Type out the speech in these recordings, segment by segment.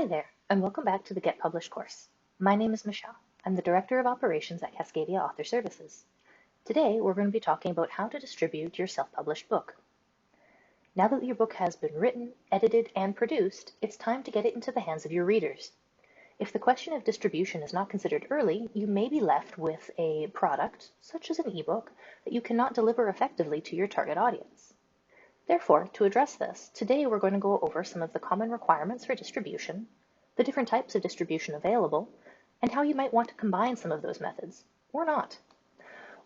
there, and welcome back to the Get Published course. My name is Michelle. I'm the Director of Operations at Cascadia Author Services. Today, we're going to be talking about how to distribute your self-published book. Now that your book has been written, edited, and produced, it's time to get it into the hands of your readers. If the question of distribution is not considered early, you may be left with a product, such as an ebook, that you cannot deliver effectively to your target audience. Therefore, to address this, today we're going to go over some of the common requirements for distribution, the different types of distribution available, and how you might want to combine some of those methods, or not.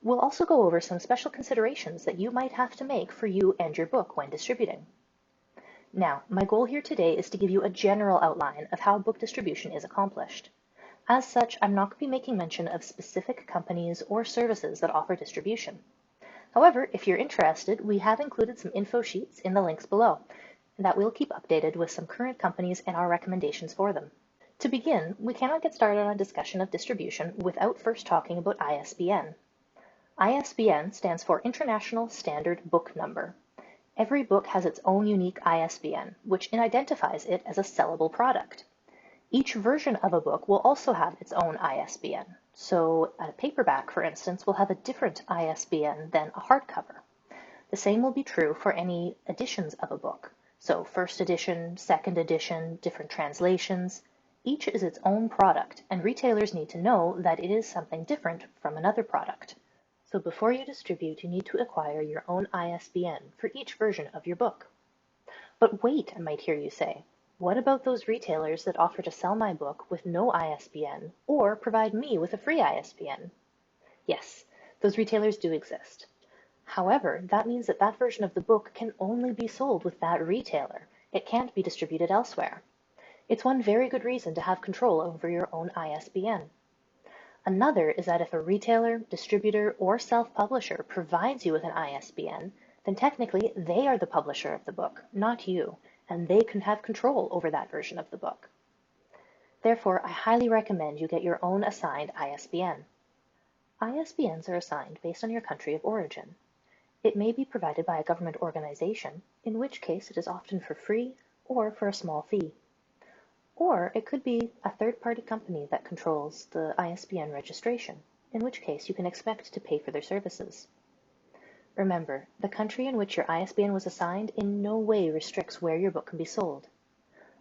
We'll also go over some special considerations that you might have to make for you and your book when distributing. Now, my goal here today is to give you a general outline of how book distribution is accomplished. As such, I'm not going to be making mention of specific companies or services that offer distribution. However, if you're interested, we have included some info sheets in the links below that we'll keep updated with some current companies and our recommendations for them. To begin, we cannot get started on a discussion of distribution without first talking about ISBN. ISBN stands for International Standard Book Number. Every book has its own unique ISBN, which identifies it as a sellable product. Each version of a book will also have its own ISBN. So a paperback, for instance, will have a different ISBN than a hardcover. The same will be true for any editions of a book. So first edition, second edition, different translations. Each is its own product, and retailers need to know that it is something different from another product. So before you distribute, you need to acquire your own ISBN for each version of your book. But wait, I might hear you say. What about those retailers that offer to sell my book with no ISBN or provide me with a free ISBN? Yes, those retailers do exist. However, that means that that version of the book can only be sold with that retailer. It can't be distributed elsewhere. It's one very good reason to have control over your own ISBN. Another is that if a retailer, distributor, or self-publisher provides you with an ISBN, then technically they are the publisher of the book, not you, and they can have control over that version of the book. Therefore, I highly recommend you get your own assigned ISBN. ISBNs are assigned based on your country of origin. It may be provided by a government organization, in which case it is often for free or for a small fee. Or it could be a third-party company that controls the ISBN registration, in which case you can expect to pay for their services. Remember, the country in which your ISBN was assigned in no way restricts where your book can be sold.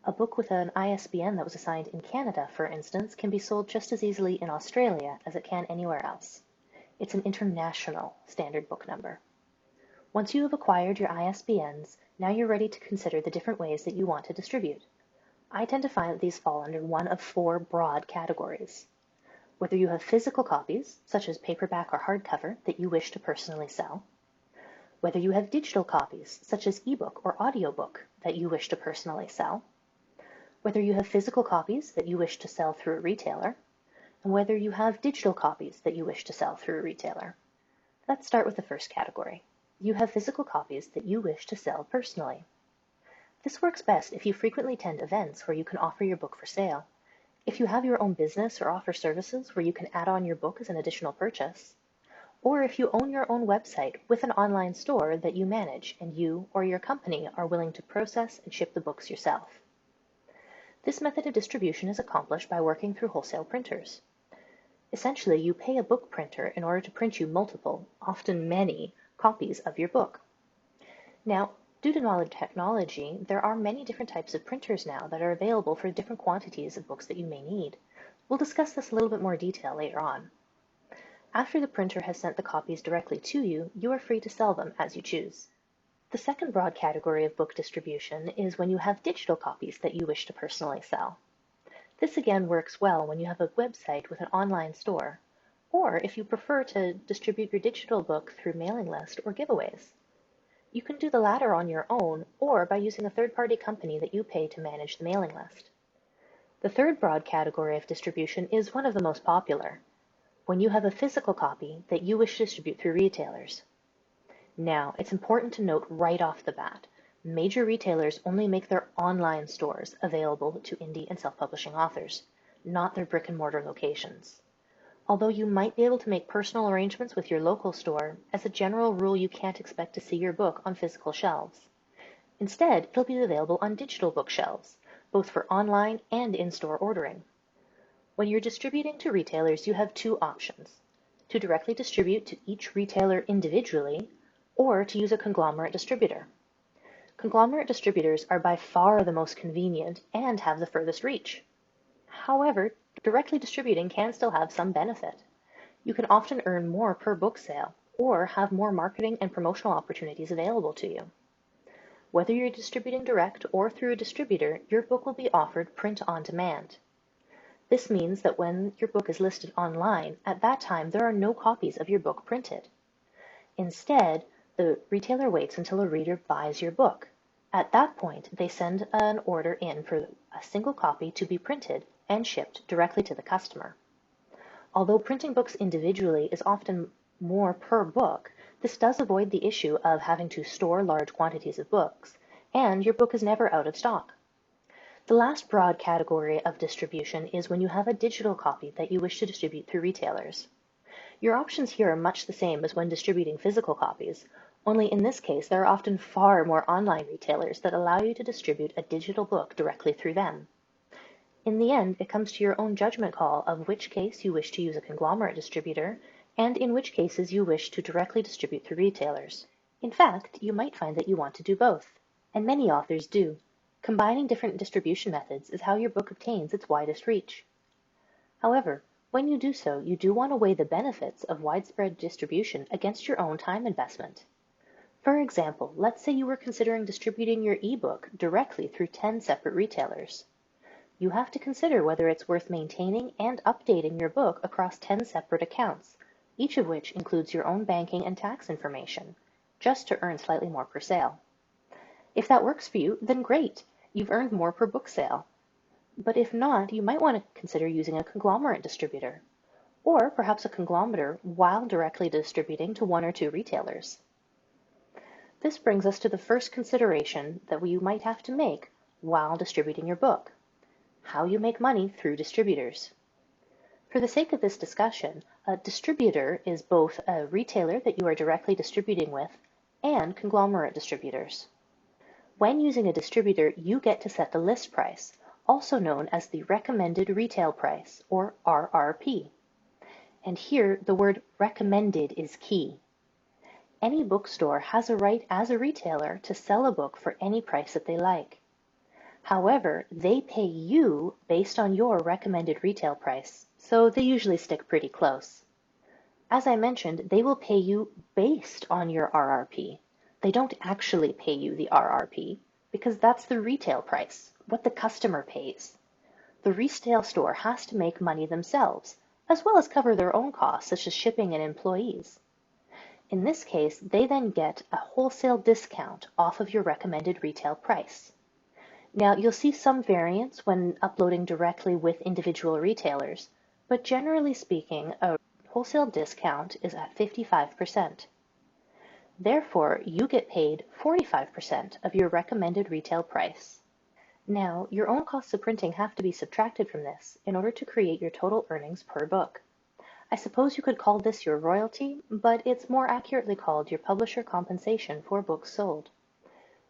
A book with an ISBN that was assigned in Canada, for instance, can be sold just as easily in Australia as it can anywhere else. It's an international standard book number. Once you have acquired your ISBNs, now you're ready to consider the different ways that you want to distribute. I tend to find that these fall under one of four broad categories. Whether you have physical copies, such as paperback or hardcover, that you wish to personally sell. Whether you have digital copies, such as ebook or audiobook, that you wish to personally sell. Whether you have physical copies that you wish to sell through a retailer. And whether you have digital copies that you wish to sell through a retailer. Let's start with the first category. You have physical copies that you wish to sell personally. This works best if you frequently attend events where you can offer your book for sale. If you have your own business or offer services where you can add on your book as an additional purchase. Or if you own your own website with an online store that you manage and you or your company are willing to process and ship the books yourself. This method of distribution is accomplished by working through wholesale printers. Essentially, you pay a book printer in order to print you multiple, often many, copies of your book. Now, due to knowledge technology, there are many different types of printers now that are available for different quantities of books that you may need. We'll discuss this in a little bit more detail later on. After the printer has sent the copies directly to you, you are free to sell them as you choose. The second broad category of book distribution is when you have digital copies that you wish to personally sell. This again works well when you have a website with an online store, or if you prefer to distribute your digital book through mailing list or giveaways. You can do the latter on your own or by using a third-party company that you pay to manage the mailing list. The third broad category of distribution is one of the most popular, when you have a physical copy that you wish to distribute through retailers. Now, it's important to note right off the bat, major retailers only make their online stores available to indie and self-publishing authors, not their brick-and-mortar locations. Although you might be able to make personal arrangements with your local store, as a general rule you can't expect to see your book on physical shelves. Instead, it'll be available on digital bookshelves, both for online and in-store ordering. When you're distributing to retailers, you have two options: to directly distribute to each retailer individually, or to use a conglomerate distributor. Conglomerate distributors are by far the most convenient and have the furthest reach. However, directly distributing can still have some benefit. You can often earn more per book sale, or have more marketing and promotional opportunities available to you. Whether you're distributing direct or through a distributor, your book will be offered print on demand. This means that when your book is listed online, at that time there are no copies of your book printed. Instead, the retailer waits until a reader buys your book. At that point, they send an order in for a single copy to be printed and shipped directly to the customer. Although printing books individually is often more per book, this does avoid the issue of having to store large quantities of books, and your book is never out of stock. The last broad category of distribution is when you have a digital copy that you wish to distribute through retailers. Your options here are much the same as when distributing physical copies, only in this case there are often far more online retailers that allow you to distribute a digital book directly through them. In the end, it comes to your own judgment call of which case you wish to use a conglomerate distributor, and in which cases you wish to directly distribute through retailers. In fact, you might find that you want to do both, and many authors do. Combining different distribution methods is how your book obtains its widest reach. However, when you do so, you do want to weigh the benefits of widespread distribution against your own time investment. For example, let's say you were considering distributing your ebook directly through 10 separate retailers. You have to consider whether it's worth maintaining and updating your book across 10 separate accounts, each of which includes your own banking and tax information, just to earn slightly more per sale. If that works for you, then great, you've earned more per book sale. But if not, you might want to consider using a conglomerate distributor, or perhaps a conglomerate while directly distributing to one or two retailers. This brings us to the first consideration that you might have to make while distributing your book: how you make money through distributors. For the sake of this discussion, a distributor is both a retailer that you are directly distributing with and conglomerate distributors. When using a distributor, you get to set the list price, also known as the recommended retail price, or RRP. And here, the word recommended is key. Any bookstore has a right as a retailer to sell a book for any price that they like. However, they pay you based on your recommended retail price, so they usually stick pretty close. As I mentioned, they will pay you based on your RRP. They don't actually pay you the RRP, because that's the retail price, what the customer pays. The retail store has to make money themselves, as well as cover their own costs, such as shipping and employees. In this case, they then get a wholesale discount off of your recommended retail price. Now, you'll see some variance when uploading directly with individual retailers, but generally speaking, a wholesale discount is at 55%. Therefore, you get paid 45% of your recommended retail price. Now, your own costs of printing have to be subtracted from this in order to create your total earnings per book. I suppose you could call this your royalty, but it's more accurately called your publisher compensation for books sold.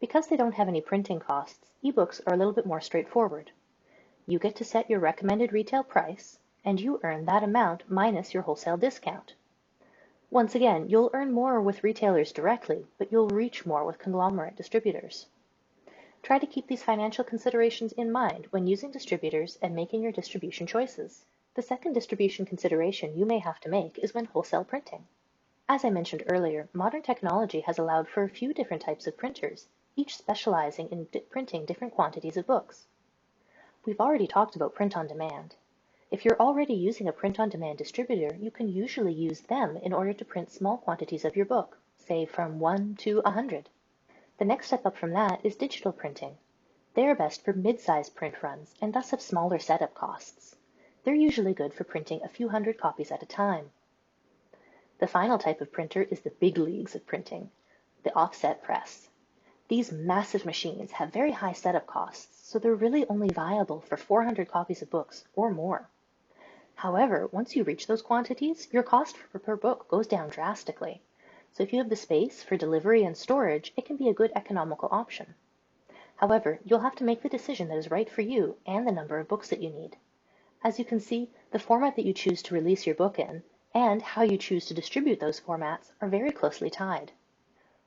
Because they don't have any printing costs, ebooks are a little bit more straightforward. You get to set your recommended retail price, and you earn that amount minus your wholesale discount. Once again, you'll earn more with retailers directly, but you'll reach more with conglomerate distributors. Try to keep these financial considerations in mind when using distributors and making your distribution choices. The second distribution consideration you may have to make is when wholesale printing. As I mentioned earlier, modern technology has allowed for a few different types of printers, each specializing in printing different quantities of books. We've already talked about print on demand. If you're already using a print-on-demand distributor, you can usually use them in order to print small quantities of your book, say from 1 to 100. The next step up from that is digital printing. They are best for mid-sized print runs and thus have smaller setup costs. They're usually good for printing a few hundred copies at a time. The final type of printer is the big leagues of printing, the offset press. These massive machines have very high setup costs, so they're really only viable for 400 copies of books or more. However, once you reach those quantities, your cost per book goes down drastically. So if you have the space for delivery and storage, it can be a good economical option. However, you'll have to make the decision that is right for you and the number of books that you need. As you can see, the format that you choose to release your book in and how you choose to distribute those formats are very closely tied.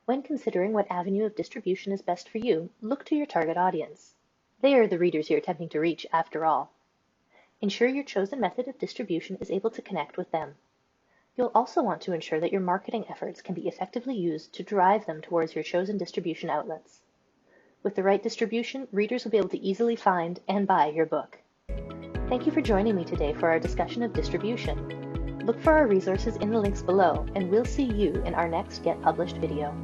When considering what avenue of distribution is best for you, look to your target audience. They are the readers you're attempting to reach, after all. Ensure your chosen method of distribution is able to connect with them. You'll also want to ensure that your marketing efforts can be effectively used to drive them towards your chosen distribution outlets. With the right distribution, readers will be able to easily find and buy your book. Thank you for joining me today for our discussion of distribution. Look for our resources in the links below, and we'll see you in our next Get Published video.